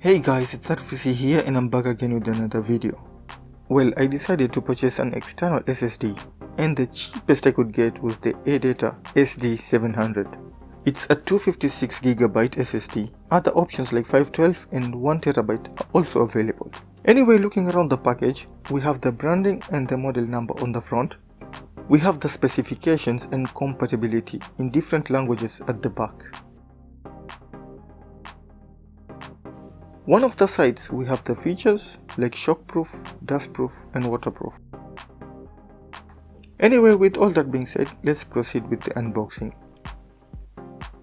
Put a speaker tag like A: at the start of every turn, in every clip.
A: Hey guys, it's R.V.C here and I'm back again with another video. Well, I decided to purchase an external SSD and the cheapest I could get was the Adata SD700. It's a 256GB SSD. Other options like 512 and 1TB are also available. Anyway, looking around the package, we have the branding and the model number on the front. We have the specifications and compatibility in different languages at the back. One of the sides we have the features like shockproof, dustproof and waterproof. Anyway, with all that being said, let's proceed with the unboxing.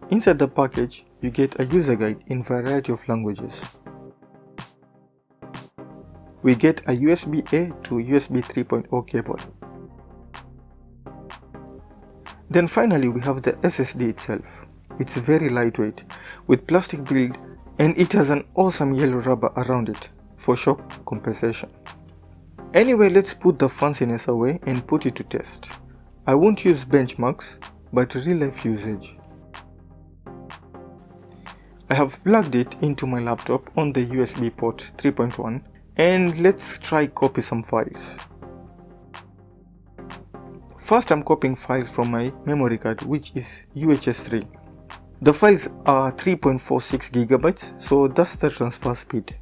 A: Inside the package, you get a user guide in variety of languages. We get a USB-A to USB 3.0 cable. Then finally we have the SSD itself. It's very lightweight with plastic build and it has an awesome yellow rubber around it for shock compensation. Anyway, let's put the fanciness away and put it to test. I won't use benchmarks, but real life usage. I have plugged it into my laptop on the USB port 3.1 and let's try copy some files. First I'm copying files from my memory card, which is UHS 3. The files are 3.46GB, so that's the transfer speed.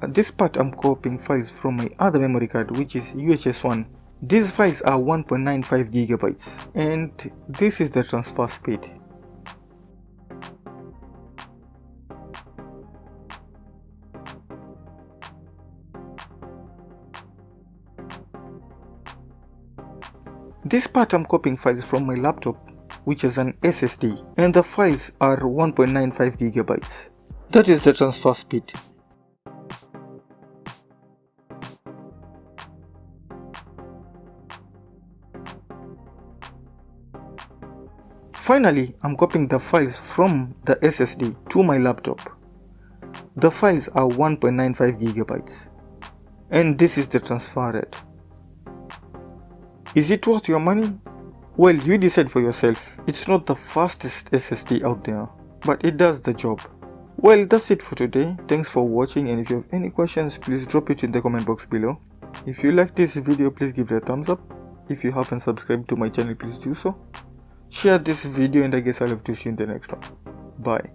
A: At this part I'm copying files from my other memory card, which is UHS 1. These files are 1.95GB and this is the transfer speed. This part I'm copying files from my laptop, which is an SSD, and the files are 1.95GB. That is the transfer speed. Finally, I'm copying the files from the SSD to my laptop. The files are 1.95GB and this is the transfer rate. Is it worth your money? Well, you decide for yourself. It's not the fastest SSD out there, but it does the job. Well, that's it for today. Thanks for watching, and if you have any questions, please drop it in the comment box below. If you like this video, please give it a thumbs up. If you haven't subscribed to my channel, please do so. Share this video and I guess I'll have to see you in the next one. Bye.